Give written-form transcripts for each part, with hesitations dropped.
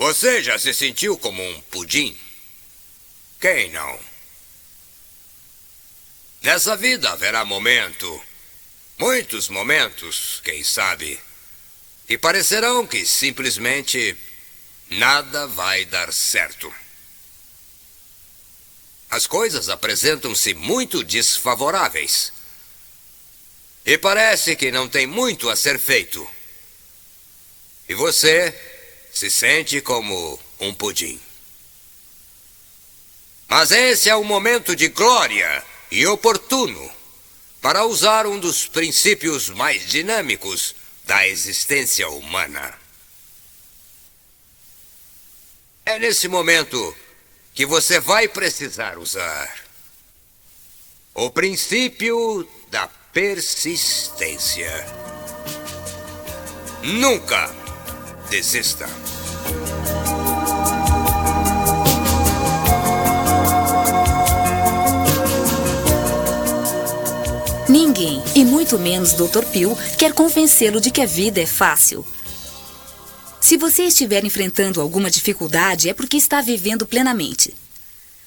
Você já se sentiu como um pudim? Quem não? Nessa vida haverá muitos momentos, quem sabe, que parecerão que simplesmente nada vai dar certo. As coisas apresentam-se muito desfavoráveis. E parece que não tem muito a ser feito. E você se sente como um pudim. Mas esse é um momento de glória e oportuno para usar um dos princípios mais dinâmicos da existência humana. É nesse momento que você vai precisar usar o princípio da persistência. Nunca desista. Ninguém, e muito menos Dr. Phil, quer convencê-lo de que a vida é fácil. Se você estiver enfrentando alguma dificuldade, é porque está vivendo plenamente.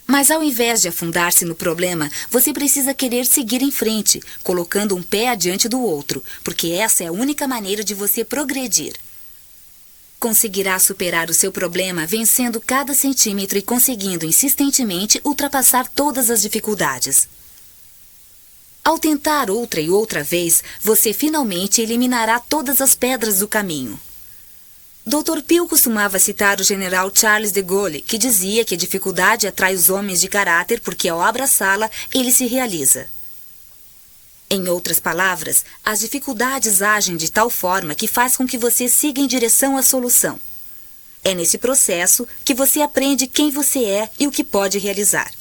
Mas ao invés de afundar-se no problema, você precisa querer seguir em frente, colocando um pé adiante do outro, porque essa é a única maneira de você progredir. Conseguirá superar o seu problema vencendo cada centímetro e conseguindo insistentemente ultrapassar todas as dificuldades. Ao tentar outra e outra vez, você finalmente eliminará todas as pedras do caminho. Dr. Phil costumava citar o general Charles de Gaulle, que dizia que a dificuldade atrai os homens de caráter porque ao abraçá-la, ele se realiza. Em outras palavras, as dificuldades agem de tal forma que faz com que você siga em direção à solução. É nesse processo que você aprende quem você é e o que pode realizar.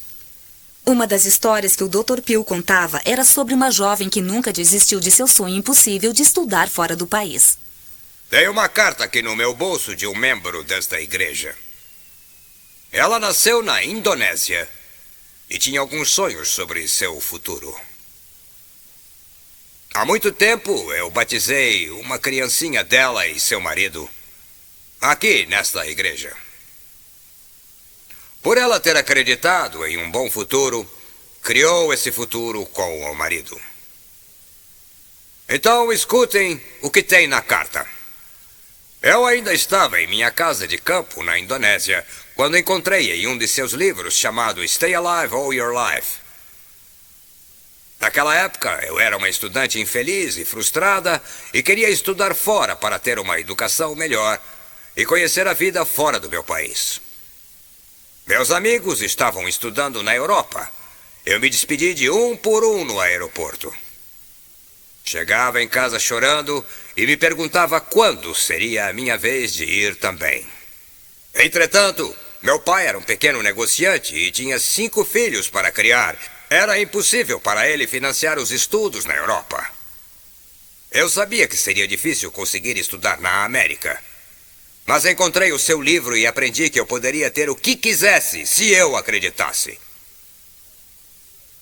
Uma das histórias que o Dr. Phil contava era sobre uma jovem que nunca desistiu de seu sonho impossível de estudar fora do país. Tem uma carta aqui no meu bolso de um membro desta igreja. Ela nasceu na Indonésia e tinha alguns sonhos sobre seu futuro. Há muito tempo eu batizei uma criancinha dela e seu marido aqui nesta igreja. Por ela ter acreditado em um bom futuro, criou esse futuro com o marido. Então escutem o que tem na carta. Eu ainda estava em minha casa de campo na Indonésia quando encontrei em um de seus livros chamado Stay Alive All Your Life. Naquela época, eu era uma estudante infeliz e frustrada e queria estudar fora para ter uma educação melhor e conhecer a vida fora do meu país. Meus amigos estavam estudando na Europa. Eu me despedi de um por um no aeroporto. Chegava em casa chorando e me perguntava quando seria a minha vez de ir também. Entretanto, meu pai era um pequeno negociante e tinha 5 filhos para criar. Era impossível para ele financiar os estudos na Europa. Eu sabia que seria difícil conseguir estudar na América. Mas encontrei o seu livro e aprendi que eu poderia ter o que quisesse se eu acreditasse.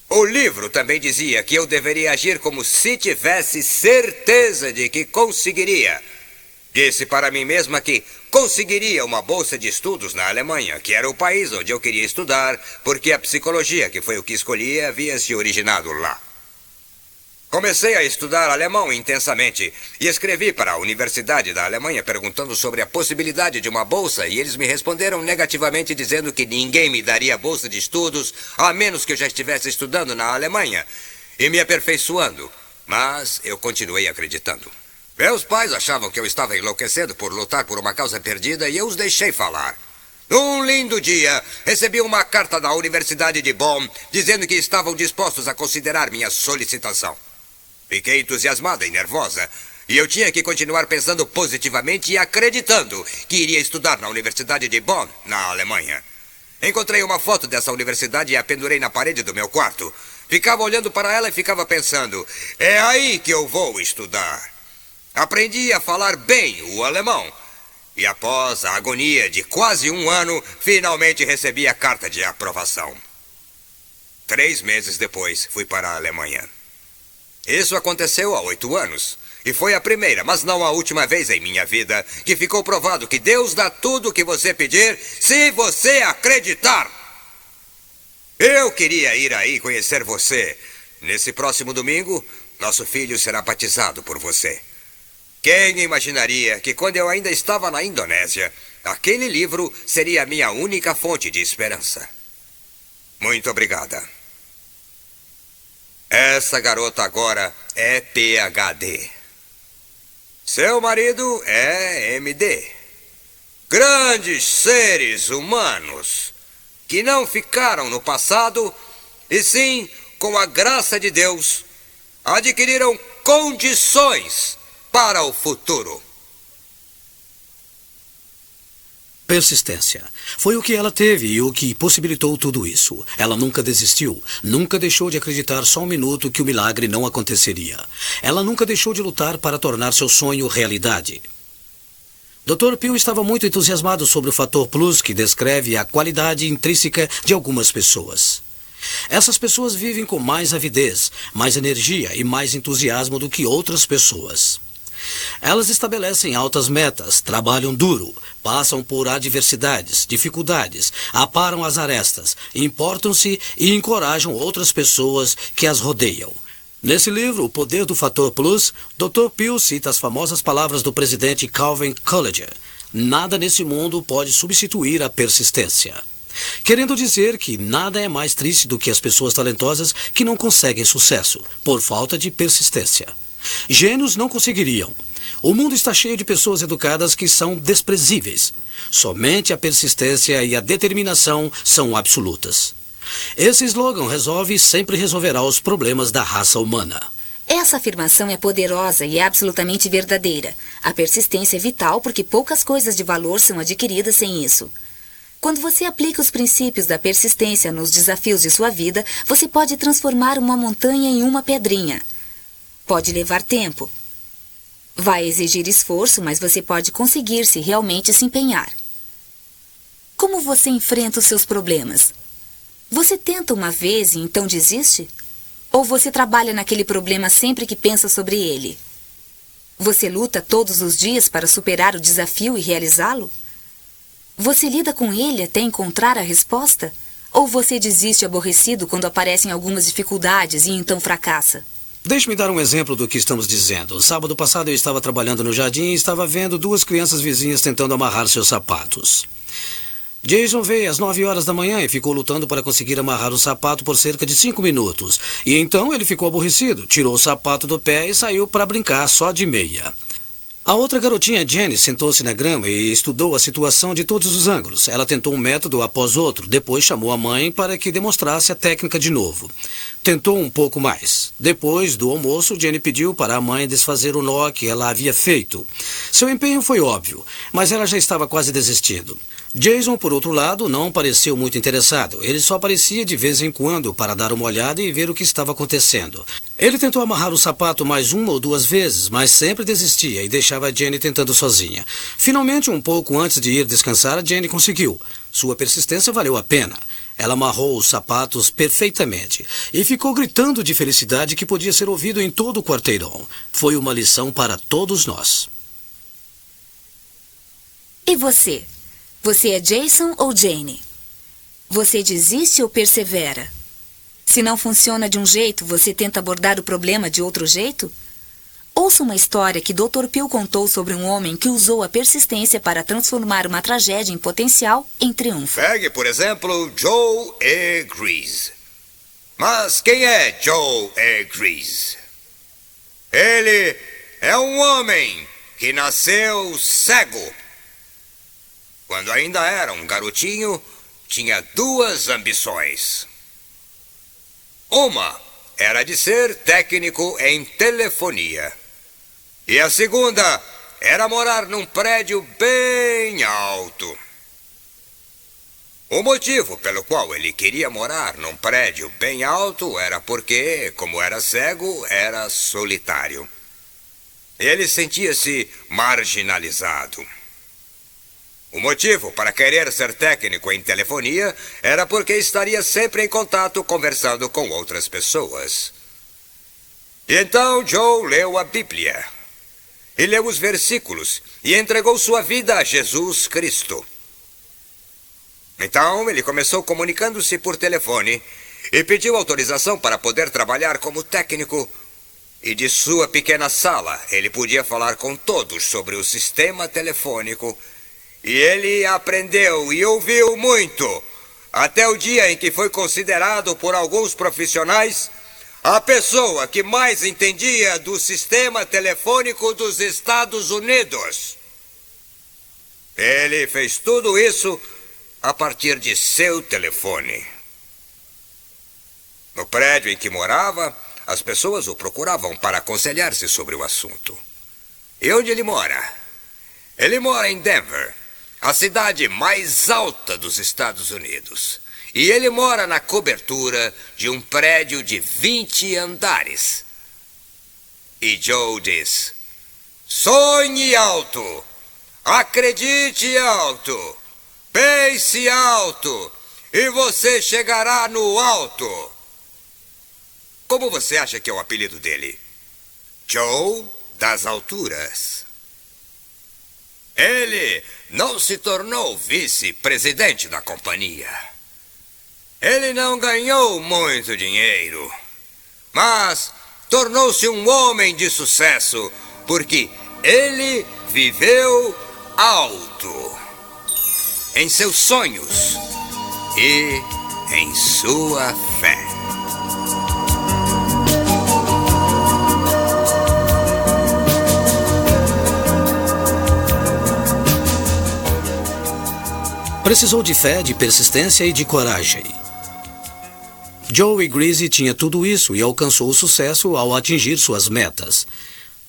O livro também dizia que eu deveria agir como se tivesse certeza de que conseguiria. Disse para mim mesma que conseguiria uma bolsa de estudos na Alemanha, que era o país onde eu queria estudar, porque a psicologia, que foi o que escolhi, havia se originado lá. Comecei a estudar alemão intensamente e escrevi para a Universidade da Alemanha perguntando sobre a possibilidade de uma bolsa e eles me responderam negativamente dizendo que ninguém me daria bolsa de estudos a menos que eu já estivesse estudando na Alemanha e me aperfeiçoando, mas eu continuei acreditando. Meus pais achavam que eu estava enlouquecendo por lutar por uma causa perdida e eu os deixei falar. Num lindo dia, recebi uma carta da Universidade de Bonn dizendo que estavam dispostos a considerar minha solicitação. Fiquei entusiasmada e nervosa, e eu tinha que continuar pensando positivamente e acreditando que iria estudar na Universidade de Bonn, na Alemanha. Encontrei uma foto dessa universidade e a pendurei na parede do meu quarto. Ficava olhando para ela e ficava pensando, é aí que eu vou estudar. Aprendi a falar bem o alemão, e após a agonia de quase 1 ano, finalmente recebi a carta de aprovação. 3 meses depois, fui para a Alemanha. Isso aconteceu há 8 anos. E foi a primeira, mas não a última vez em minha vida que ficou provado que Deus dá tudo o que você pedir se você acreditar. Eu queria ir aí conhecer você. Nesse próximo domingo, nosso filho será batizado por você. Quem imaginaria que quando eu ainda estava na Indonésia, aquele livro seria a minha única fonte de esperança? Muito obrigada. Essa garota agora é PhD. Seu marido é MD. Grandes seres humanos que não ficaram no passado e sim, com a graça de Deus, adquiriram condições para o futuro. Persistência. Foi o que ela teve e o que possibilitou tudo isso. Ela nunca desistiu, nunca deixou de acreditar só um minuto que o milagre não aconteceria. Ela nunca deixou de lutar para tornar seu sonho realidade. Dr. Pew estava muito entusiasmado sobre o fator plus que descreve a qualidade intrínseca de algumas pessoas. Essas pessoas vivem com mais avidez, mais energia e mais entusiasmo do que outras pessoas. Elas estabelecem altas metas, trabalham duro, passam por adversidades, dificuldades, aparam as arestas, importam-se e encorajam outras pessoas que as rodeiam. Nesse livro, O Poder do Fator Plus, Dr. Pew cita as famosas palavras do presidente Calvin Coolidge: nada nesse mundo pode substituir a persistência. Querendo dizer que nada é mais triste do que as pessoas talentosas que não conseguem sucesso, por falta de persistência. Gênios não conseguiriam. O mundo está cheio de pessoas educadas que são desprezíveis. Somente a persistência e a determinação são absolutas. Esse slogan resolve e sempre resolverá os problemas da raça humana. Essa afirmação é poderosa e é absolutamente verdadeira. A persistência é vital porque poucas coisas de valor são adquiridas sem isso. Quando você aplica os princípios da persistência nos desafios de sua vida, você pode transformar uma montanha em uma pedrinha. Pode levar tempo. Vai exigir esforço, mas você pode conseguir se realmente se empenhar. Como você enfrenta os seus problemas? Você tenta uma vez e então desiste? Ou você trabalha naquele problema sempre que pensa sobre ele? Você luta todos os dias para superar o desafio e realizá-lo? Você lida com ele até encontrar a resposta? Ou você desiste aborrecido quando aparecem algumas dificuldades e então fracassa? Deixe-me dar um exemplo do que estamos dizendo. Sábado passado eu estava trabalhando no jardim e estava vendo duas crianças vizinhas tentando amarrar seus sapatos. Jason veio às 9 horas da manhã e ficou lutando para conseguir amarrar o sapato por cerca de 5 minutos. E então ele ficou aborrecido, tirou o sapato do pé e saiu para brincar só de meia. A outra garotinha, Jenny, sentou-se na grama e estudou a situação de todos os ângulos. Ela tentou um método após outro, depois chamou a mãe para que demonstrasse a técnica de novo. Tentou um pouco mais. Depois do almoço, Jenny pediu para a mãe desfazer o nó que ela havia feito. Seu empenho foi óbvio, mas ela já estava quase desistindo. Jason, por outro lado, não pareceu muito interessado. Ele só aparecia de vez em quando para dar uma olhada e ver o que estava acontecendo. Ele tentou amarrar o sapato mais uma ou duas vezes, mas sempre desistia e deixava a Jenny tentando sozinha. Finalmente, um pouco antes de ir descansar, a Jenny conseguiu. Sua persistência valeu a pena. Ela amarrou os sapatos perfeitamente e ficou gritando de felicidade que podia ser ouvido em todo o quarteirão. Foi uma lição para todos nós. E você? Você é Jason ou Jane? Você desiste ou persevera? Se não funciona de um jeito, você tenta abordar o problema de outro jeito? Ouça uma história que Dr. Pew contou sobre um homem que usou a persistência para transformar uma tragédia em potencial em triunfo. Pegue, por exemplo, Joe E. Grease. Mas quem é Joe E. Grease? Ele é um homem que nasceu cego. Quando ainda era um garotinho, tinha duas ambições. Uma era de ser técnico em telefonia. E a segunda era morar num prédio bem alto. O motivo pelo qual ele queria morar num prédio bem alto era porque, como era cego, era solitário. Ele sentia-se marginalizado. O motivo para querer ser técnico em telefonia era porque estaria sempre em contato conversando com outras pessoas. E então Joe leu a Bíblia e leu os versículos e entregou sua vida a Jesus Cristo. Então ele começou comunicando-se por telefone e pediu autorização para poder trabalhar como técnico. E de sua pequena sala ele podia falar com todos sobre o sistema telefônico. E ele aprendeu e ouviu muito, até o dia em que foi considerado por alguns profissionais a pessoa que mais entendia do sistema telefônico dos Estados Unidos. Ele fez tudo isso a partir de seu telefone. No prédio em que morava, as pessoas o procuravam para aconselhar-se sobre o assunto. E onde ele mora? Ele mora em Denver, a cidade mais alta dos Estados Unidos. E ele mora na cobertura de um prédio de 20 andares. E Joe diz: sonhe alto, acredite alto, pense alto, e você chegará no alto. Como você acha que é o apelido dele? Joe das alturas. Ele não se tornou vice-presidente da companhia. Ele não ganhou muito dinheiro, mas tornou-se um homem de sucesso porque ele viveu alto em seus sonhos e em sua fé. Precisou de fé, de persistência e de coragem. Joe Greasy tinha tudo isso e alcançou o sucesso ao atingir suas metas.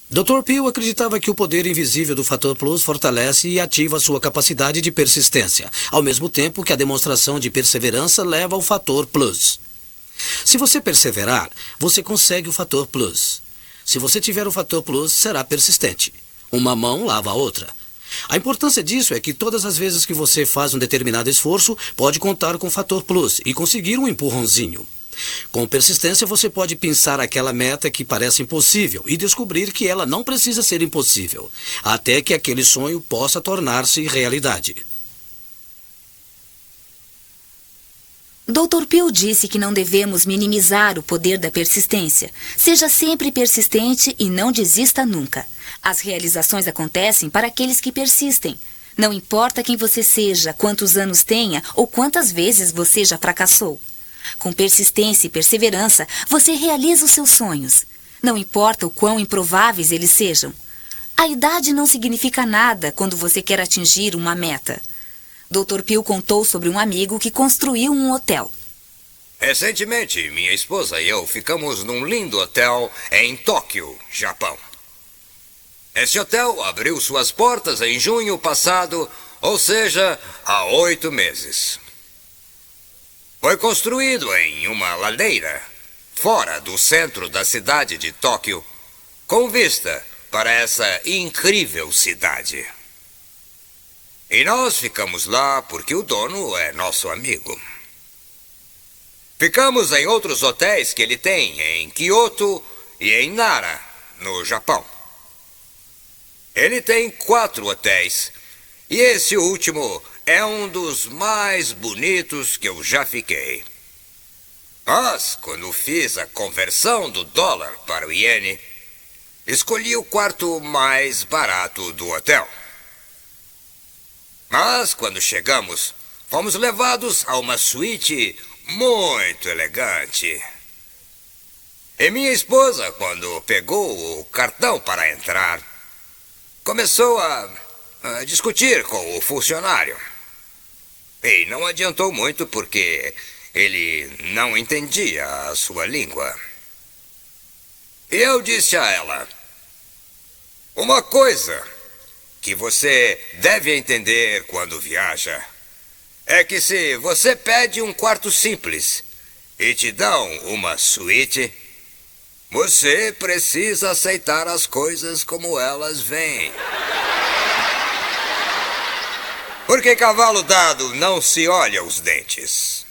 Dr. Peel acreditava que o poder invisível do fator plus fortalece e ativa sua capacidade de persistência, ao mesmo tempo que a demonstração de perseverança leva ao fator plus. Se você perseverar, você consegue o fator plus. Se você tiver o fator plus, será persistente. Uma mão lava a outra. A importância disso é que todas as vezes que você faz um determinado esforço, pode contar com o fator plus e conseguir um empurrãozinho. Com persistência, você pode pensar aquela meta que parece impossível e descobrir que ela não precisa ser impossível, até que aquele sonho possa tornar-se realidade. Dr. Peel disse que não devemos minimizar o poder da persistência. Seja sempre persistente e não desista nunca. As realizações acontecem para aqueles que persistem. Não importa quem você seja, quantos anos tenha ou quantas vezes você já fracassou. Com persistência e perseverança, você realiza os seus sonhos. Não importa o quão improváveis eles sejam. A idade não significa nada quando você quer atingir uma meta. Dr. Peel contou sobre um amigo que construiu um hotel. Recentemente, minha esposa e eu ficamos num lindo hotel em Tóquio, Japão. Esse hotel abriu suas portas em junho passado, ou seja, há 8 meses. Foi construído em uma ladeira, fora do centro da cidade de Tóquio, com vista para essa incrível cidade. E nós ficamos lá porque o dono é nosso amigo. Ficamos em outros hotéis que ele tem em Kyoto e em Nara, no Japão. Ele tem 4 hotéis, e esse último é um dos mais bonitos que eu já fiquei. Mas, quando fiz a conversão do dólar para o iene, escolhi o quarto mais barato do hotel. Mas, quando chegamos, fomos levados a uma suíte muito elegante. E minha esposa, quando pegou o cartão para entrar, começou a discutir com o funcionário. E não adiantou muito porque ele não entendia a sua língua. E eu disse a ela: uma coisa que você deve entender quando viaja é que se você pede um quarto simples e te dão uma suíte, você precisa aceitar as coisas como elas vêm. Porque cavalo dado não se olha os dentes.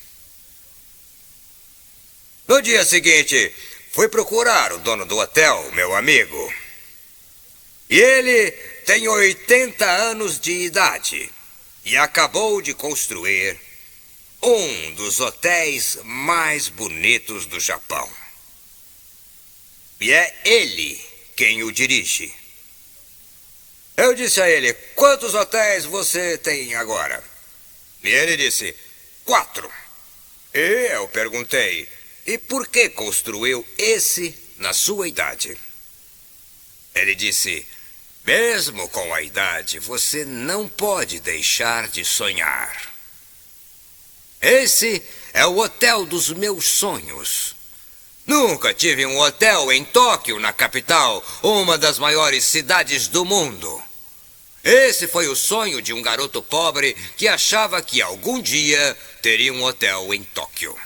No dia seguinte, fui procurar o dono do hotel, meu amigo. E ele tem 80 anos de idade e acabou de construir um dos hotéis mais bonitos do Japão. E é ele quem o dirige. Eu disse a ele: quantos hotéis você tem agora? E ele disse: 4. E eu perguntei: e por que construiu esse na sua idade? Ele disse: mesmo com a idade, você não pode deixar de sonhar. Esse é o hotel dos meus sonhos. Nunca tive um hotel em Tóquio, na capital, uma das maiores cidades do mundo. Esse foi o sonho de um garoto pobre que achava que algum dia teria um hotel em Tóquio.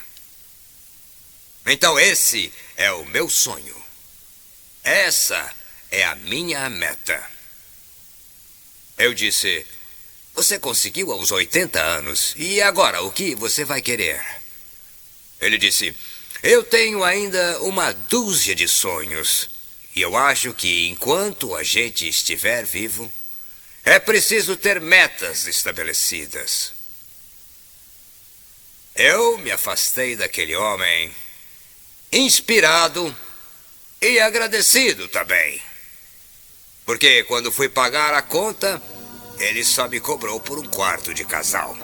Então esse é o meu sonho. Essa é a minha meta. Eu disse: você conseguiu aos 80 anos, e agora o que você vai querer? Ele disse: eu tenho ainda uma dúzia de sonhos, e eu acho que enquanto a gente estiver vivo, é preciso ter metas estabelecidas. Eu me afastei daquele homem, inspirado e agradecido também. Porque quando fui pagar a conta, ele só me cobrou por um quarto de casal.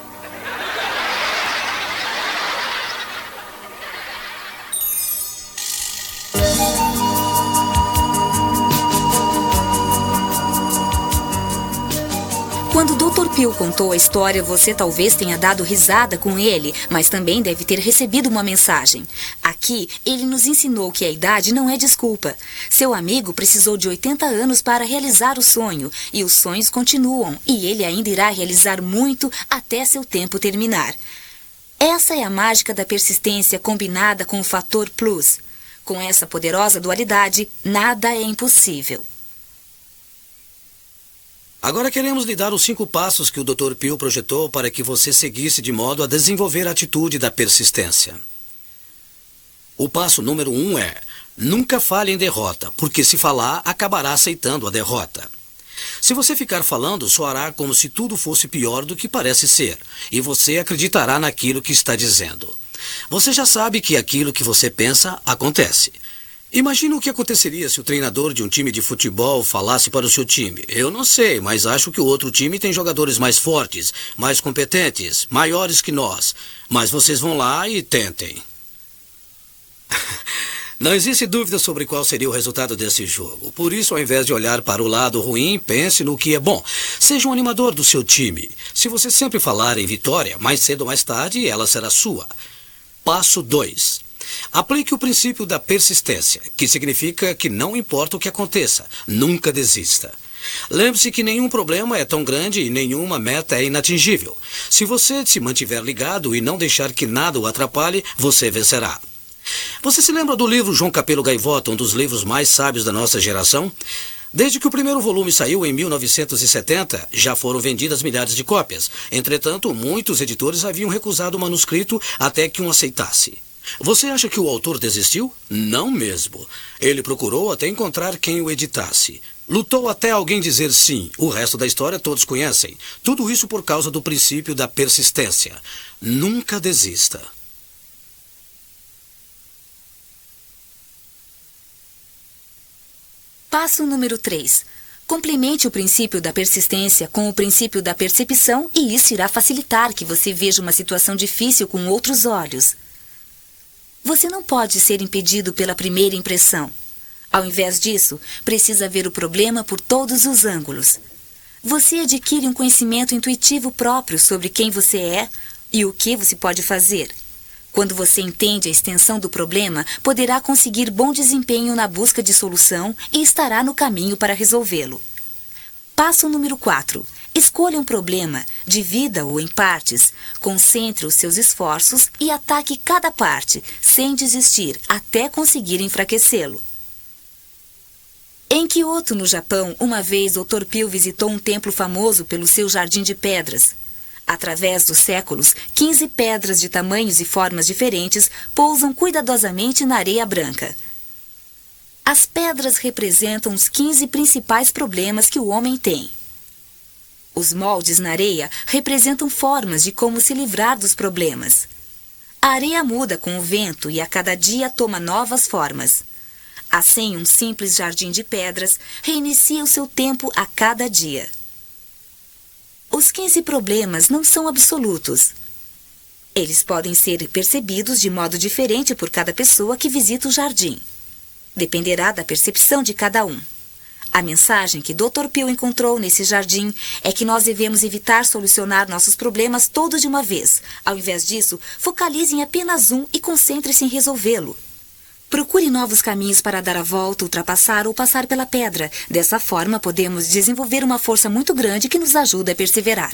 Quando o Dr. Pio contou a história, você talvez tenha dado risada com ele, mas também deve ter recebido uma mensagem. Aqui, ele nos ensinou que a idade não é desculpa. Seu amigo precisou de 80 anos para realizar o sonho, e os sonhos continuam, e ele ainda irá realizar muito até seu tempo terminar. Essa é a mágica da persistência combinada com o fator plus. Com essa poderosa dualidade, nada é impossível. Agora queremos lhe dar os 5 passos que o Dr. Pio projetou para que você seguisse de modo a desenvolver a atitude da persistência. O passo número 1 é: nunca fale em derrota, porque se falar, acabará aceitando a derrota. Se você ficar falando, soará como se tudo fosse pior do que parece ser, e você acreditará naquilo que está dizendo. Você já sabe que aquilo que você pensa acontece. Imagina o que aconteceria se o treinador de um time de futebol falasse para o seu time: eu não sei, mas acho que o outro time tem jogadores mais fortes, mais competentes, maiores que nós. Mas vocês vão lá e tentem. Não existe dúvida sobre qual seria o resultado desse jogo. Por isso, ao invés de olhar para o lado ruim, pense no que é bom. Seja um animador do seu time. Se você sempre falar em vitória, mais cedo ou mais tarde, ela será sua. Passo 2. Aplique o princípio da persistência, que significa que não importa o que aconteça, nunca desista. Lembre-se que nenhum problema é tão grande e nenhuma meta é inatingível. Se você se mantiver ligado e não deixar que nada o atrapalhe, você vencerá. Você se lembra do livro João Capelo Gaivota, um dos livros mais sábios da nossa geração? Desde que o primeiro volume saiu em 1970, já foram vendidas milhares de cópias. Entretanto, muitos editores haviam recusado o manuscrito até que um aceitasse. Você acha que o autor desistiu? Não mesmo. Ele procurou até encontrar quem o editasse. Lutou até alguém dizer sim. O resto da história todos conhecem. Tudo isso por causa do princípio da persistência. Nunca desista. Passo número 3. Complemente o princípio da persistência com o princípio da percepção e isso irá facilitar que você veja uma situação difícil com outros olhos. Você não pode ser impedido pela primeira impressão. Ao invés disso, precisa ver o problema por todos os ângulos. Você adquire um conhecimento intuitivo próprio sobre quem você é e o que você pode fazer. Quando você entende a extensão do problema, poderá conseguir bom desempenho na busca de solução e estará no caminho para resolvê-lo. Passo número 4. Escolha um problema, divida-o em partes, concentre os seus esforços e ataque cada parte, sem desistir, até conseguir enfraquecê-lo. Em Kyoto, no Japão, uma vez Dr. Pio visitou um templo famoso pelo seu jardim de pedras. Através dos séculos, 15 pedras de tamanhos e formas diferentes pousam cuidadosamente na areia branca. As pedras representam os 15 principais problemas que o homem tem. Os moldes na areia representam formas de como se livrar dos problemas. A areia muda com o vento e a cada dia toma novas formas. Assim, um simples jardim de pedras reinicia o seu tempo a cada dia. Os 15 problemas não são absolutos. Eles podem ser percebidos de modo diferente por cada pessoa que visita o jardim. Dependerá da percepção de cada um. A mensagem que Dr. Peel encontrou nesse jardim é que nós devemos evitar solucionar nossos problemas todos de uma vez. Ao invés disso, focalize em apenas um e concentre-se em resolvê-lo. Procure novos caminhos para dar a volta, ultrapassar ou passar pela pedra. Dessa forma, podemos desenvolver uma força muito grande que nos ajuda a perseverar.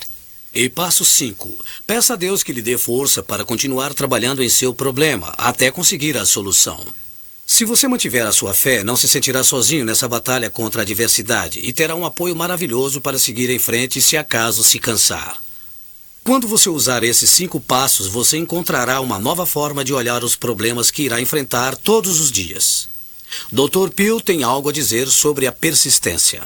E passo 5. Peça a Deus que lhe dê força para continuar trabalhando em seu problema, até conseguir a solução. Se você mantiver a sua fé, não se sentirá sozinho nessa batalha contra a adversidade e terá um apoio maravilhoso para seguir em frente se acaso se cansar. Quando você usar esses 5 passos, você encontrará uma nova forma de olhar os problemas que irá enfrentar todos os dias. Dr. Peel tem algo a dizer sobre a persistência.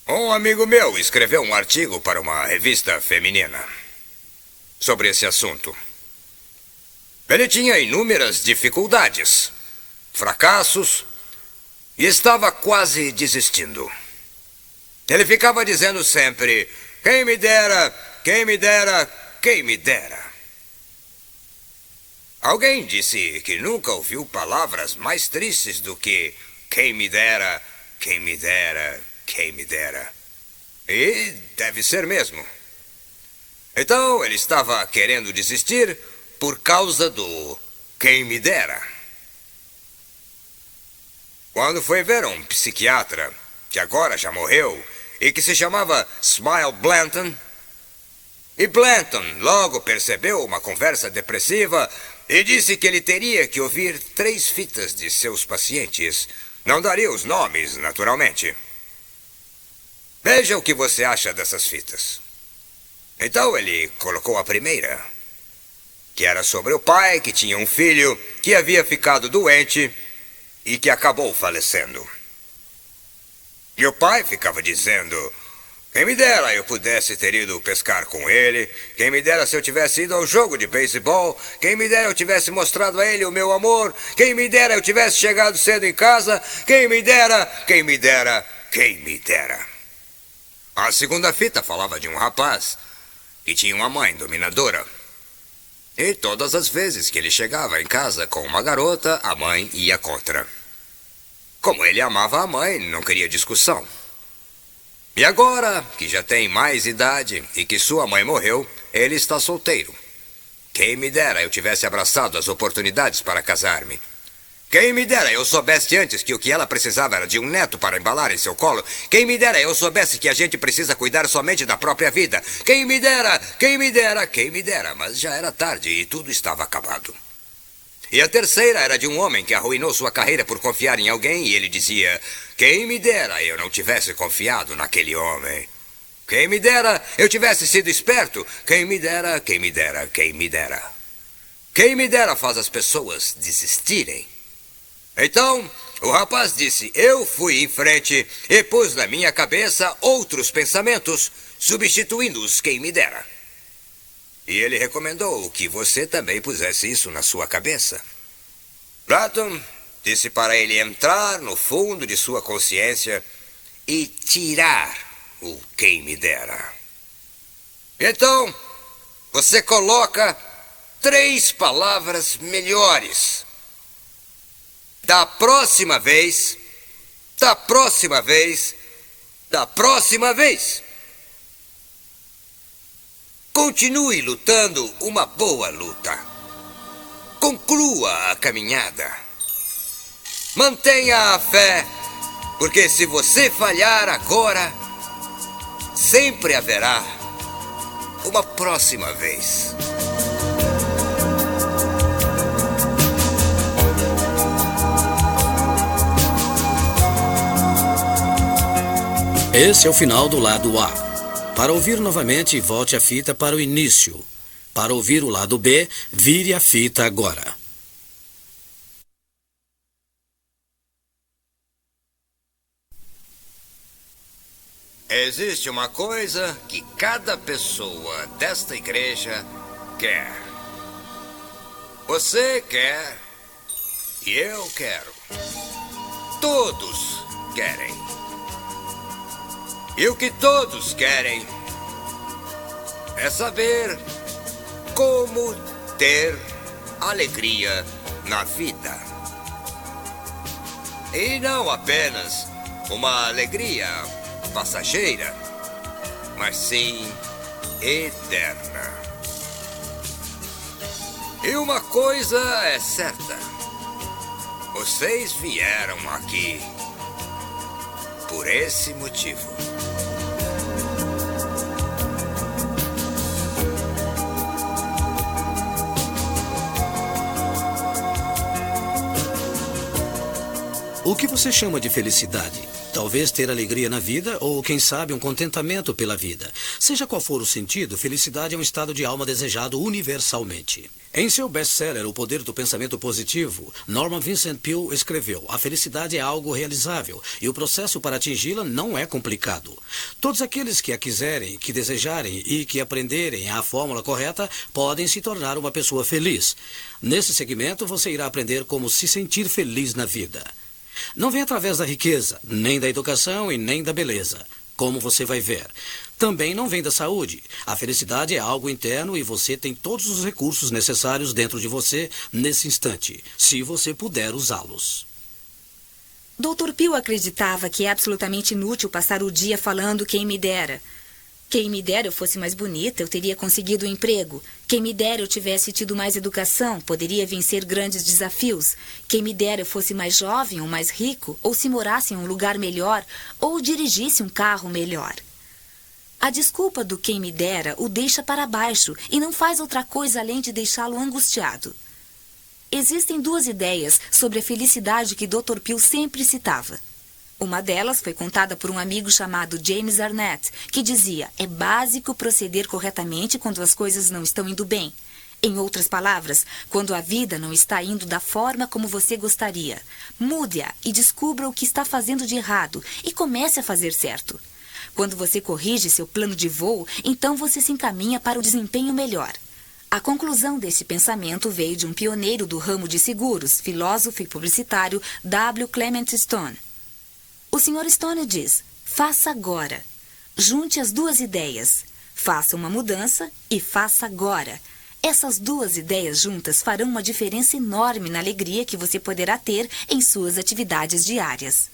Um amigo meu escreveu um artigo para uma revista feminina sobre esse assunto. Ele tinha inúmeras dificuldades, fracassos, e estava quase desistindo. Ele ficava dizendo sempre: quem me dera, quem me dera, quem me dera. Alguém disse que nunca ouviu palavras mais tristes do que quem me dera, quem me dera, quem me dera. E deve ser mesmo. Então ele estava querendo desistir por causa do quem me dera. Quando foi ver um psiquiatra, que agora já morreu, e que se chamava Smile Blanton, e Blanton logo percebeu uma conversa depressiva e disse que ele teria que ouvir 3 fitas de seus pacientes. Não daria os nomes, naturalmente. Veja o que você acha dessas fitas. Então ele colocou a primeira, que era sobre o pai que tinha um filho que havia ficado doente e que acabou falecendo. E o pai ficava dizendo: quem me dera eu pudesse ter ido pescar com ele, quem me dera se eu tivesse ido ao jogo de beisebol, quem me dera eu tivesse mostrado a ele o meu amor, quem me dera eu tivesse chegado cedo em casa, quem me dera, quem me dera, quem me dera. A segunda fita falava de um rapaz que tinha uma mãe dominadora. E todas as vezes que ele chegava em casa com uma garota, a mãe ia contra. Como ele amava a mãe, não queria discussão. E agora, que já tem mais idade e que sua mãe morreu, ele está solteiro. Quem me dera eu tivesse abraçado as oportunidades para casar-me. Quem me dera eu soubesse antes que o que ela precisava era de um neto para embalar em seu colo. Quem me dera eu soubesse que a gente precisa cuidar somente da própria vida. Quem me dera, quem me dera, quem me dera. Mas já era tarde e tudo estava acabado. E a terceira era de um homem que arruinou sua carreira por confiar em alguém e ele dizia: quem me dera eu não tivesse confiado naquele homem. Quem me dera eu tivesse sido esperto. Quem me dera, quem me dera, quem me dera. Quem me dera faz as pessoas desistirem. Então, o rapaz disse: eu fui em frente e pus na minha cabeça outros pensamentos, substituindo-os quem me dera. E ele recomendou que você também pusesse isso na sua cabeça. Blanton disse para ele entrar no fundo de sua consciência e tirar o quem me dera. Então, você coloca 3 palavras melhores. Da próxima vez, da próxima vez, da próxima vez. Continue lutando uma boa luta. Conclua a caminhada. Mantenha a fé, porque se você falhar agora, sempre haverá uma próxima vez. Esse é o final do lado A. Para ouvir novamente, volte a fita para o início. Para ouvir o lado B, vire a fita agora. Existe uma coisa que cada pessoa desta igreja quer. Você quer e eu quero. Todos querem. E o que todos querem é saber como ter alegria na vida. E não apenas uma alegria passageira, mas sim eterna. E uma coisa é certa: vocês vieram aqui por esse motivo. O que você chama de felicidade? Talvez ter alegria na vida ou, quem sabe, um contentamento pela vida. Seja qual for o sentido, felicidade é um estado de alma desejado universalmente. Em seu best-seller O Poder do Pensamento Positivo, Norman Vincent Peale escreveu: a felicidade é algo realizável e o processo para atingi-la não é complicado. Todos aqueles que a quiserem, que desejarem e que aprenderem a fórmula correta podem se tornar uma pessoa feliz. Nesse segmento, você irá aprender como se sentir feliz na vida. Não vem através da riqueza, nem da educação e nem da beleza, como você vai ver. Também não vem da saúde. A felicidade é algo interno e você tem todos os recursos necessários dentro de você nesse instante, se você puder usá-los. Dr. Peale acreditava que é absolutamente inútil passar o dia falando quem me dera. Quem me dera eu fosse mais bonita, eu teria conseguido um emprego. Quem me dera eu tivesse tido mais educação, poderia vencer grandes desafios. Quem me dera eu fosse mais jovem ou mais rico, ou se morasse em um lugar melhor, ou dirigisse um carro melhor. A desculpa do quem me dera o deixa para baixo e não faz outra coisa além de deixá-lo angustiado. Existem duas ideias sobre a felicidade que Dr. Peale sempre citava. Uma delas foi contada por um amigo chamado James Arnett, que dizia: é básico proceder corretamente quando as coisas não estão indo bem. Em outras palavras, quando a vida não está indo da forma como você gostaria, mude-a e descubra o que está fazendo de errado e comece a fazer certo. Quando você corrige seu plano de voo, então você se encaminha para o desempenho melhor. A conclusão desse pensamento veio de um pioneiro do ramo de seguros, filósofo e publicitário W. Clement Stone. O Sr. Stone diz: faça agora. Junte as duas ideias. Faça uma mudança e faça agora. Essas duas ideias juntas farão uma diferença enorme na alegria que você poderá ter em suas atividades diárias.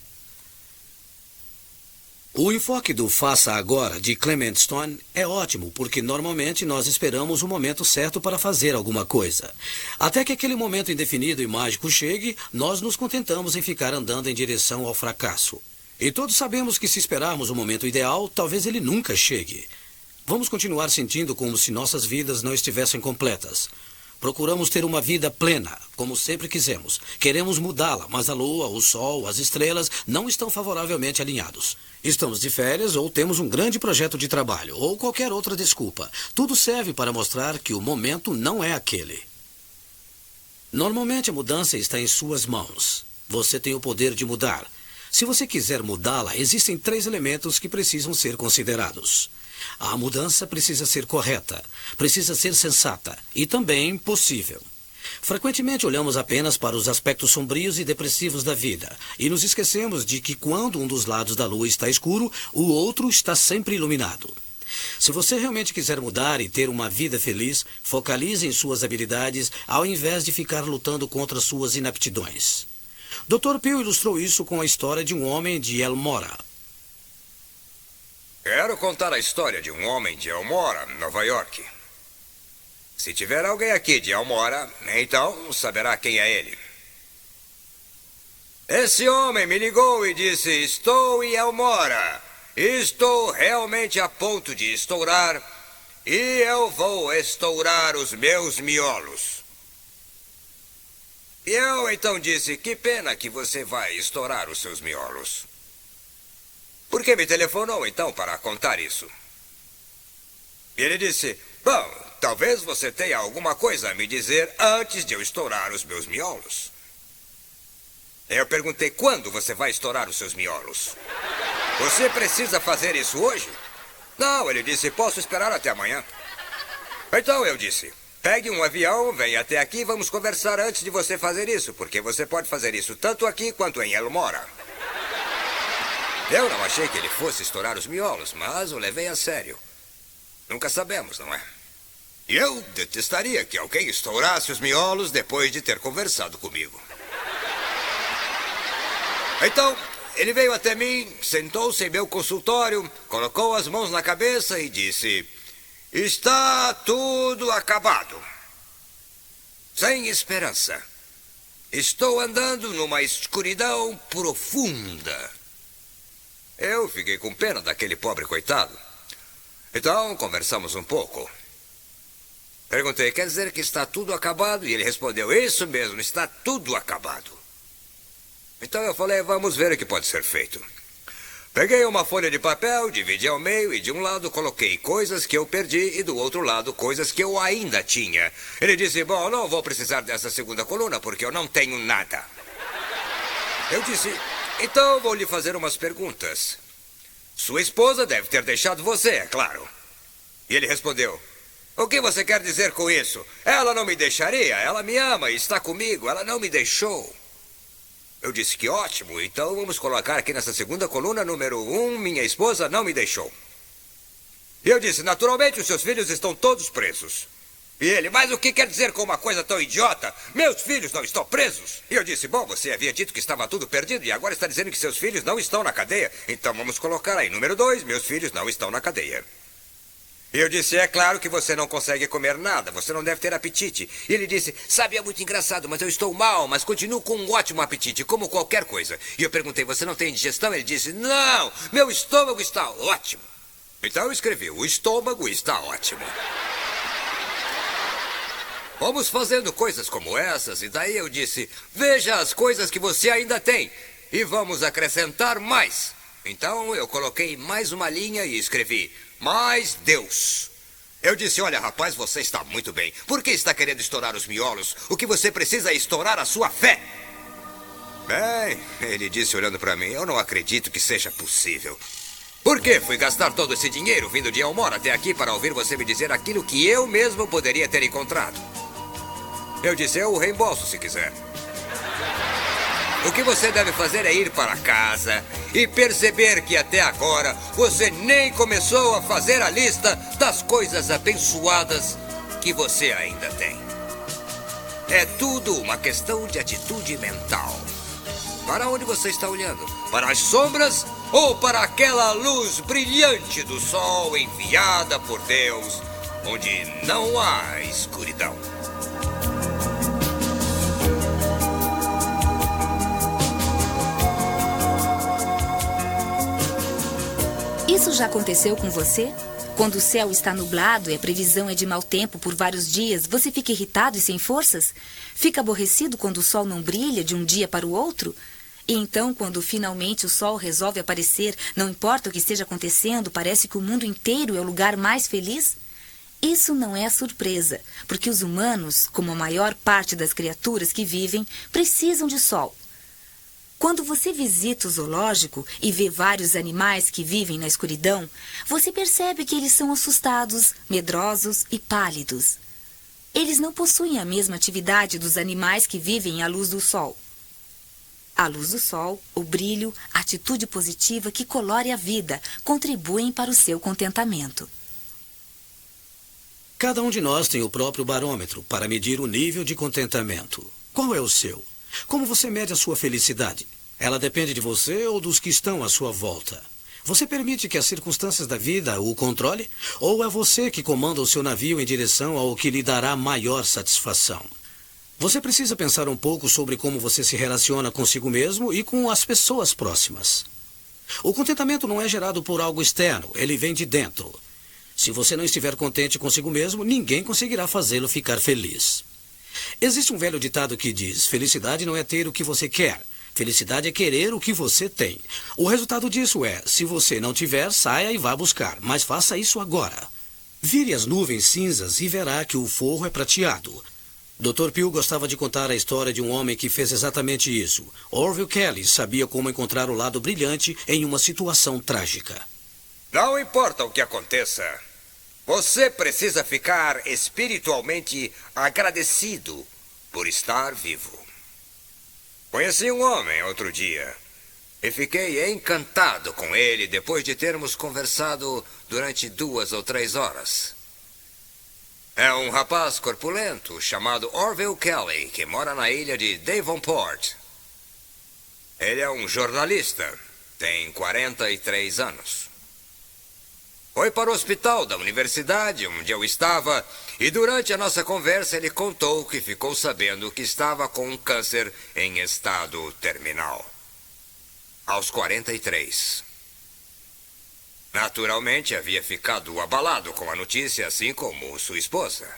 O enfoque do faça agora de Clement Stone é ótimo, porque normalmente nós esperamos o momento certo para fazer alguma coisa. Até que aquele momento indefinido e mágico chegue, nós nos contentamos em ficar andando em direção ao fracasso. E todos sabemos que se esperarmos o momento ideal, talvez ele nunca chegue. Vamos continuar sentindo como se nossas vidas não estivessem completas. Procuramos ter uma vida plena, como sempre quisemos. Queremos mudá-la, mas a lua, o sol, as estrelas não estão favoravelmente alinhados. Estamos de férias ou temos um grande projeto de trabalho, ou qualquer outra desculpa. Tudo serve para mostrar que o momento não é aquele. Normalmente a mudança está em suas mãos. Você tem o poder de mudar. Se você quiser mudá-la, existem 3 elementos que precisam ser considerados. A mudança precisa ser correta, precisa ser sensata e também possível. Frequentemente olhamos apenas para os aspectos sombrios e depressivos da vida e nos esquecemos de que quando um dos lados da lua está escuro, o outro está sempre iluminado. Se você realmente quiser mudar e ter uma vida feliz, focalize em suas habilidades ao invés de ficar lutando contra suas inaptidões. Dr. Peale ilustrou isso com a história de um homem de Elmora. Quero contar a história de um homem de Elmora, Nova York. Se tiver alguém aqui de Elmora, então saberá quem é ele. Esse homem me ligou e disse: estou em Elmora. Estou realmente a ponto de estourar e eu vou estourar os meus miolos. E eu então disse: que pena que você vai estourar os seus miolos. Por que me telefonou então para contar isso? E ele disse: bom, talvez você tenha alguma coisa a me dizer antes de eu estourar os meus miolos. Eu perguntei: quando você vai estourar os seus miolos? Você precisa fazer isso hoje? Não, ele disse, posso esperar até amanhã. Então eu disse, pegue um avião, venha até aqui e vamos conversar antes de você fazer isso, porque você pode fazer isso tanto aqui quanto em Elmora. Eu não achei que ele fosse estourar os miolos, mas o levei a sério. Nunca sabemos, não é? E eu detestaria que alguém estourasse os miolos depois de ter conversado comigo. Então, ele veio até mim, sentou-se em meu consultório, colocou as mãos na cabeça e disse: está tudo acabado. Sem esperança. Estou andando numa escuridão profunda. Eu fiquei com pena daquele pobre coitado. Então, conversamos um pouco. Perguntei, quer dizer que está tudo acabado? E ele respondeu, isso mesmo, está tudo acabado. Então eu falei, vamos ver o que pode ser feito. Peguei uma folha de papel, dividi ao meio e de um lado coloquei coisas que eu perdi e do outro lado coisas que eu ainda tinha. Ele disse, bom, não vou precisar dessa segunda coluna porque eu não tenho nada. Eu disse, então vou lhe fazer umas perguntas. Sua esposa deve ter deixado você, é claro. E ele respondeu, o que você quer dizer com isso? Ela não me deixaria, ela me ama e está comigo, ela não me deixou. Eu disse que ótimo, então vamos colocar aqui nessa segunda coluna, número 1, minha esposa não me deixou. E eu disse, naturalmente os seus filhos estão todos presos. E ele, mas o que quer dizer com uma coisa tão idiota? Meus filhos não estão presos. E eu disse, bom, você havia dito que estava tudo perdido e agora está dizendo que seus filhos não estão na cadeia. Então vamos colocar aí, número 2, meus filhos não estão na cadeia. E eu disse, é claro que você não consegue comer nada, você não deve ter apetite. E ele disse, sabe, é muito engraçado, mas eu estou mal, mas continuo com um ótimo apetite, como qualquer coisa. E eu perguntei, você não tem digestão? Ele disse, não, meu estômago está ótimo. Então eu escrevi, o estômago está ótimo. Vamos fazendo coisas como essas, e daí eu disse, veja as coisas que você ainda tem, e vamos acrescentar mais. Então eu coloquei mais uma linha e escrevi, mais Deus. Eu disse, olha rapaz, você está muito bem. Por que está querendo estourar os miolos? O que você precisa é estourar a sua fé. Bem, ele disse olhando para mim, eu não acredito que seja possível. Por que fui gastar todo esse dinheiro vindo de Elmora até aqui para ouvir você me dizer aquilo que eu mesmo poderia ter encontrado? Eu disse, eu o reembolso se quiser. O que você deve fazer é ir para casa e perceber que até agora você nem começou a fazer a lista das coisas abençoadas que você ainda tem. É tudo uma questão de atitude mental. Para onde você está olhando? Para as sombras ou para aquela luz brilhante do sol enviada por Deus, onde não há escuridão? Isso já aconteceu com você? Quando o céu está nublado e a previsão é de mau tempo por vários dias, você fica irritado e sem forças? Fica aborrecido quando o sol não brilha de um dia para o outro? E então, quando finalmente o sol resolve aparecer, não importa o que esteja acontecendo, parece que o mundo inteiro é o lugar mais feliz? Isso não é surpresa, porque os humanos, como a maior parte das criaturas que vivem, precisam de sol. Quando você visita o zoológico e vê vários animais que vivem na escuridão, você percebe que eles são assustados, medrosos e pálidos. Eles não possuem a mesma atividade dos animais que vivem à luz do sol. A luz do sol, o brilho, a atitude positiva que colore a vida, contribuem para o seu contentamento. Cada um de nós tem o próprio barômetro para medir o nível de contentamento. Qual é o seu? Como você mede a sua felicidade? Ela depende de você ou dos que estão à sua volta? Você permite que as circunstâncias da vida o controle? Ou é você que comanda o seu navio em direção ao que lhe dará maior satisfação? Você precisa pensar um pouco sobre como você se relaciona consigo mesmo e com as pessoas próximas. O contentamento não é gerado por algo externo, ele vem de dentro. Se você não estiver contente consigo mesmo, ninguém conseguirá fazê-lo ficar feliz. Existe um velho ditado que diz, felicidade não é ter o que você quer, felicidade é querer o que você tem. O resultado disso é, se você não tiver, saia e vá buscar, mas faça isso agora. Vire as nuvens cinzas e verá que o forro é prateado. Dr. Pugh gostava de contar a história de um homem que fez exatamente isso. Orville Kelly sabia como encontrar o lado brilhante em uma situação trágica. Não importa o que aconteça, você precisa ficar espiritualmente agradecido por estar vivo. Conheci um homem outro dia e fiquei encantado com ele depois de termos conversado durante 2 ou 3 horas. É um rapaz corpulento chamado Orville Kelly, que mora na ilha de Devonport. Ele é um jornalista, tem 43 anos. Foi para o hospital da universidade onde eu estava e durante a nossa conversa ele contou que ficou sabendo que estava com um câncer em estado terminal. Aos 43. Naturalmente, havia ficado abalado com a notícia, assim como sua esposa.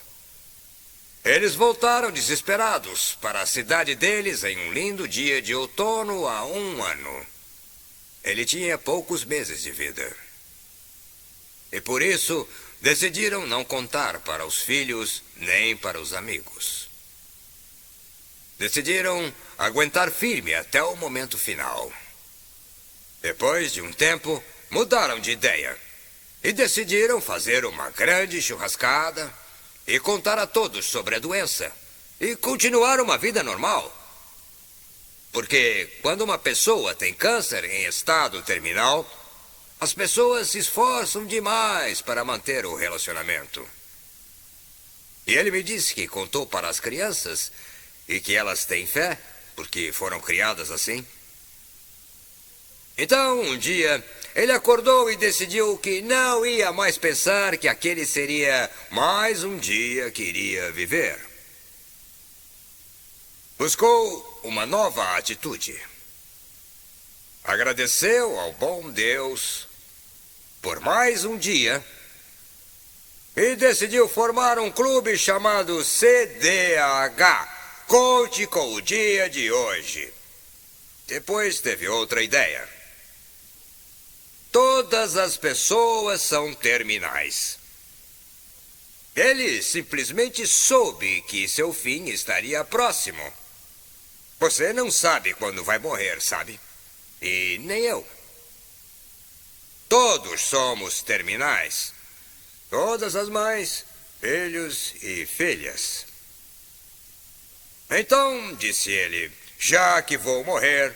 Eles voltaram desesperados para a cidade deles em um lindo dia de outono há 1 ano. Ele tinha poucos meses de vida. E por isso, decidiram não contar para os filhos nem para os amigos. Decidiram aguentar firme até o momento final. Depois de um tempo, mudaram de ideia e decidiram fazer uma grande churrascada e contar a todos sobre a doença e continuar uma vida normal. Porque quando uma pessoa tem câncer em estado terminal, as pessoas se esforçam demais para manter o relacionamento. E ele me disse que contou para as crianças e que elas têm fé, porque foram criadas assim. Então, um dia, ele acordou e decidiu que não ia mais pensar que aquele seria mais um dia que iria viver. Buscou uma nova atitude. Agradeceu ao bom Deus por mais um dia e decidiu formar um clube chamado CDH. Conte com o dia de hoje. Depois teve outra ideia. Todas as pessoas são terminais. Ele simplesmente soube que seu fim estaria próximo. Você não sabe quando vai morrer, sabe? E nem eu. Todos somos terminais. Todas as mães, filhos e filhas. Então, disse ele, já que vou morrer,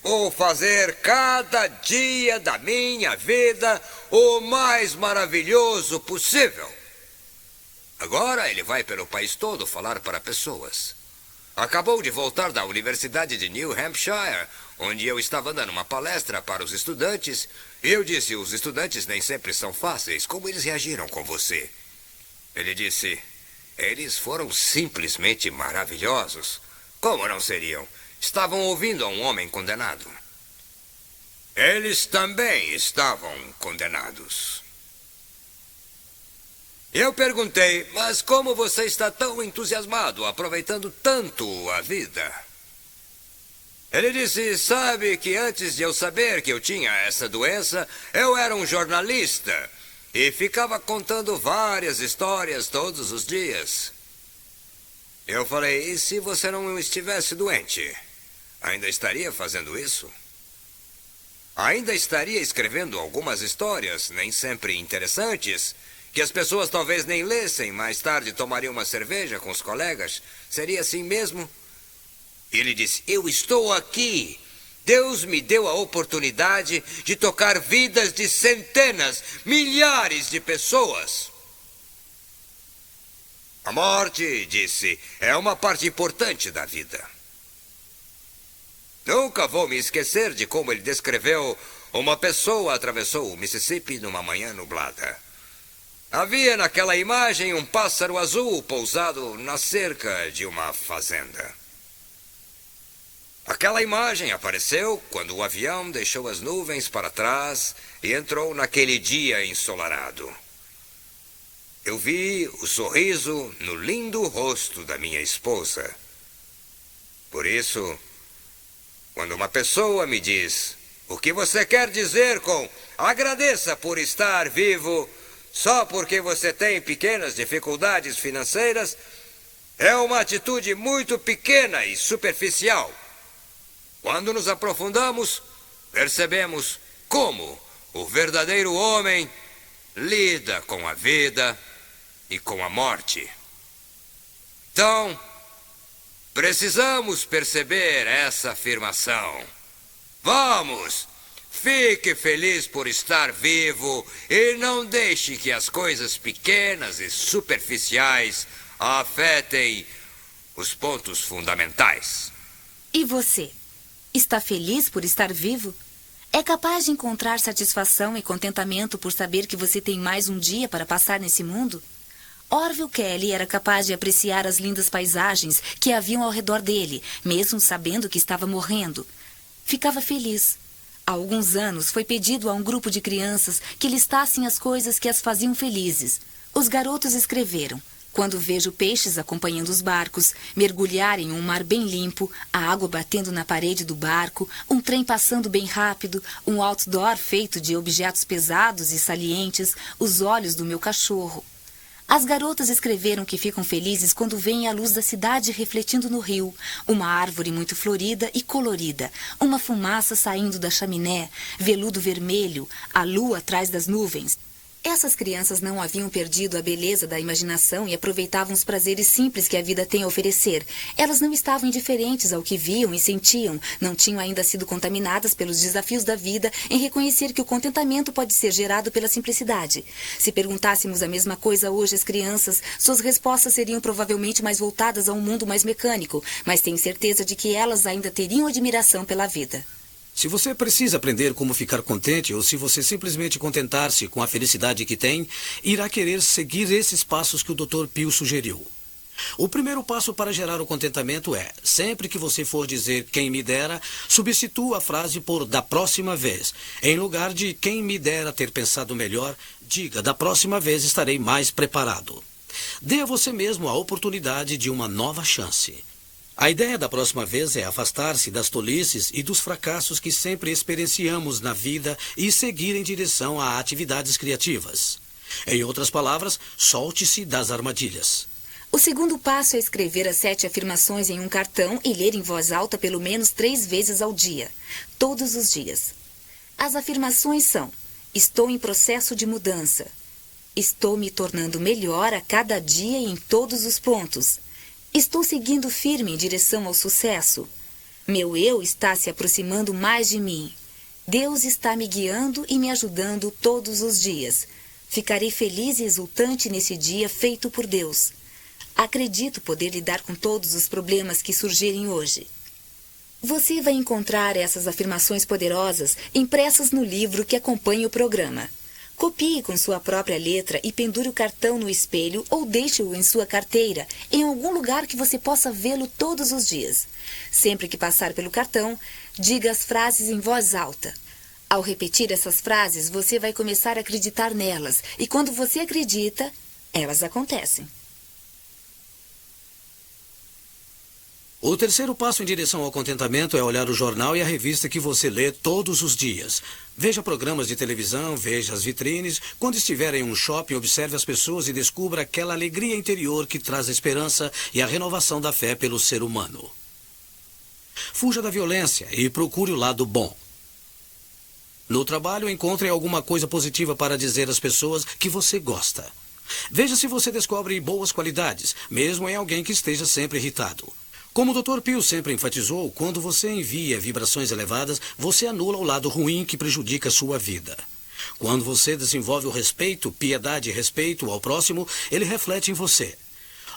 vou fazer cada dia da minha vida o mais maravilhoso possível. Agora ele vai pelo país todo falar para pessoas. Acabou de voltar da Universidade de New Hampshire, onde eu estava dando uma palestra para os estudantes, e eu disse, os estudantes nem sempre são fáceis. Como eles reagiram com você? Ele disse, eles foram simplesmente maravilhosos. Como não seriam? Estavam ouvindo a um homem condenado. Eles também estavam condenados. Eu perguntei, mas como você está tão entusiasmado, aproveitando tanto a vida? Ele disse, sabe que antes de eu saber que eu tinha essa doença, eu era um jornalista e ficava contando várias histórias todos os dias. Eu falei, e se você não estivesse doente? Ainda estaria fazendo isso? Ainda estaria escrevendo algumas histórias, nem sempre interessantes, que as pessoas talvez nem lessem, mais tarde tomariam uma cerveja com os colegas? Seria assim mesmo? E ele disse, eu estou aqui. Deus me deu a oportunidade de tocar vidas de centenas, milhares de pessoas. A morte, disse, é uma parte importante da vida. Nunca vou me esquecer de como ele descreveu uma pessoa atravessou o Mississippi numa manhã nublada. Havia naquela imagem um pássaro azul pousado na cerca de uma fazenda. Aquela imagem apareceu quando o avião deixou as nuvens para trás e entrou naquele dia ensolarado. Eu vi o sorriso no lindo rosto da minha esposa. Por isso, quando uma pessoa me diz, o que você quer dizer com agradeça por estar vivo, só porque você tem pequenas dificuldades financeiras, É uma atitude muito pequena e superficial. Quando nos aprofundamos, percebemos como o verdadeiro homem lida com a vida e com a morte. Então, precisamos perceber essa afirmação. Vamos! Fique feliz por estar vivo e não deixe que as coisas pequenas e superficiais afetem os pontos fundamentais. E você? Está feliz por estar vivo? É capaz de encontrar satisfação e contentamento por saber que você tem mais um dia para passar nesse mundo? Orville Kelly era capaz de apreciar as lindas paisagens que haviam ao redor dele, mesmo sabendo que estava morrendo. Ficava feliz. Há alguns anos foi pedido a um grupo de crianças que listassem as coisas que as faziam felizes. Os garotos escreveram: quando vejo peixes acompanhando os barcos, mergulhar em um mar bem limpo, a água batendo na parede do barco, um trem passando bem rápido, um outdoor feito de objetos pesados e salientes, os olhos do meu cachorro. As garotas escreveram que ficam felizes quando veem a luz da cidade refletindo no rio, uma árvore muito florida e colorida, uma fumaça saindo da chaminé, veludo vermelho, a lua atrás das nuvens. Essas crianças não haviam perdido a beleza da imaginação e aproveitavam os prazeres simples que a vida tem a oferecer. Elas não estavam indiferentes ao que viam e sentiam, não tinham ainda sido contaminadas pelos desafios da vida em reconhecer que o contentamento pode ser gerado pela simplicidade. Se perguntássemos a mesma coisa hoje às crianças, suas respostas seriam provavelmente mais voltadas a um mundo mais mecânico, mas tenho certeza de que elas ainda teriam admiração pela vida. Se você precisa aprender como ficar contente ou se você simplesmente contentar-se com a felicidade que tem, irá querer seguir esses passos que o Dr. Pio sugeriu. O primeiro passo para gerar o contentamento é, sempre que você for dizer quem me dera, substitua a frase por da próxima vez. Em lugar de quem me dera ter pensado melhor, diga da próxima vez estarei mais preparado. Dê a você mesmo a oportunidade de uma nova chance. A ideia da próxima vez é afastar-se das tolices e dos fracassos que sempre experienciamos na vida e seguir em direção a atividades criativas. Em outras palavras, solte-se das armadilhas. O segundo passo é escrever as 7 afirmações em um cartão e ler em voz alta pelo menos 3 vezes ao dia, todos os dias. As afirmações são: estou em processo de mudança. Estou me tornando melhor a cada dia em todos os pontos. Estou seguindo firme em direção ao sucesso. Meu eu está se aproximando mais de mim. Deus está me guiando e me ajudando todos os dias. Ficarei feliz e exultante nesse dia feito por Deus. Acredito poder lidar com todos os problemas que surgirem hoje. Você vai encontrar essas afirmações poderosas impressas no livro que acompanha o programa. Copie com sua própria letra e pendure o cartão no espelho ou deixe-o em sua carteira, em algum lugar que você possa vê-lo todos os dias. Sempre que passar pelo cartão, diga as frases em voz alta. Ao repetir essas frases, você vai começar a acreditar nelas, e quando você acredita, elas acontecem. O terceiro passo em direção ao contentamento é olhar o jornal e a revista que você lê todos os dias. Veja programas de televisão, veja as vitrines. Quando estiver em um shopping, observe as pessoas e descubra aquela alegria interior que traz a esperança e a renovação da fé pelo ser humano. Fuja da violência e procure o lado bom. No trabalho, encontre alguma coisa positiva para dizer às pessoas que você gosta. Veja se você descobre boas qualidades, mesmo em alguém que esteja sempre irritado. Como o Dr. Pio sempre enfatizou, quando você envia vibrações elevadas, você anula o lado ruim que prejudica a sua vida. Quando você desenvolve o respeito, piedade e respeito ao próximo, ele reflete em você.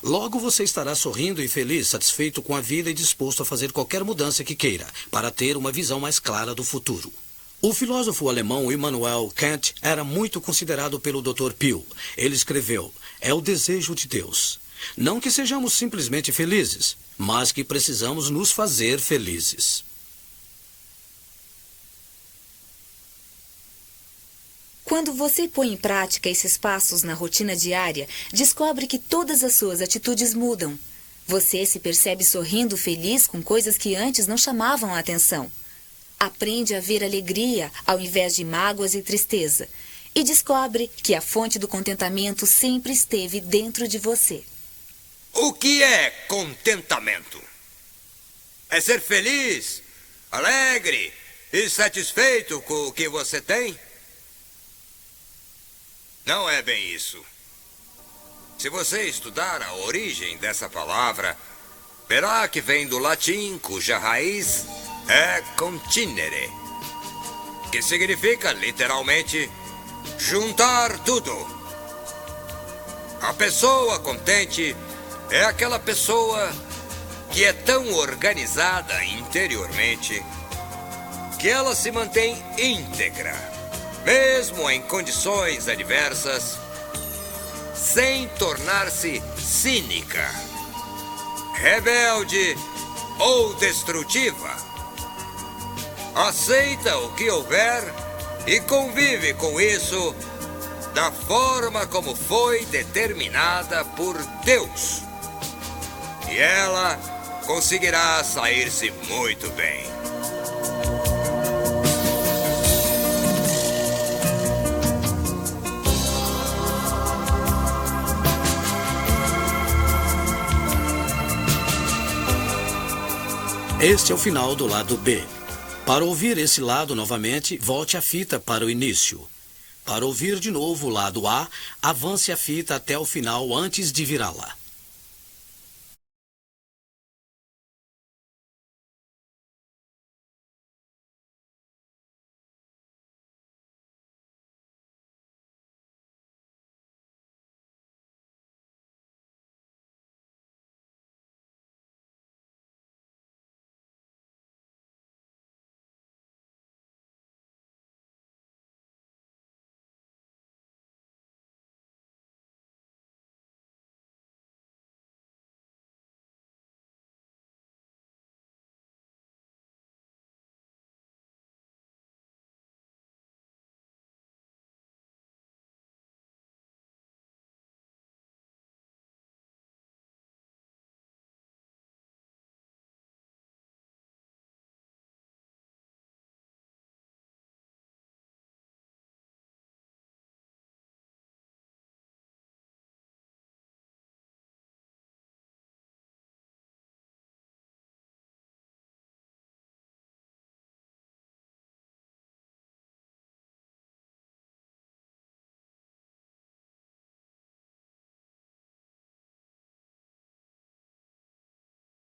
Logo você estará sorrindo e feliz, satisfeito com a vida e disposto a fazer qualquer mudança que queira, para ter uma visão mais clara do futuro. O filósofo alemão Immanuel Kant era muito considerado pelo Dr. Pio. Ele escreveu: é o desejo de Deus. Não que sejamos simplesmente felizes, mas que precisamos nos fazer felizes. Quando você põe em prática esses passos na rotina diária, descobre que todas as suas atitudes mudam. Você se percebe sorrindo feliz com coisas que antes não chamavam a atenção. Aprende a ver alegria ao invés de mágoas e tristeza. E descobre que a fonte do contentamento sempre esteve dentro de você. O que é contentamento? É ser feliz, alegre e satisfeito com o que você tem? Não é bem isso. Se você estudar a origem dessa palavra, verá que vem do latim, cuja raiz é continere, que significa literalmente juntar tudo. A pessoa contente é aquela pessoa que é tão organizada interiormente que ela se mantém íntegra, mesmo em condições adversas, sem tornar-se cínica, rebelde ou destrutiva. Aceita o que houver e convive com isso da forma como foi determinada por Deus. E ela conseguirá sair-se muito bem. Este é o final do lado B. Para ouvir esse lado novamente, volte a fita para o início. Para ouvir de novo o lado A, avance a fita até o final antes de virá-la.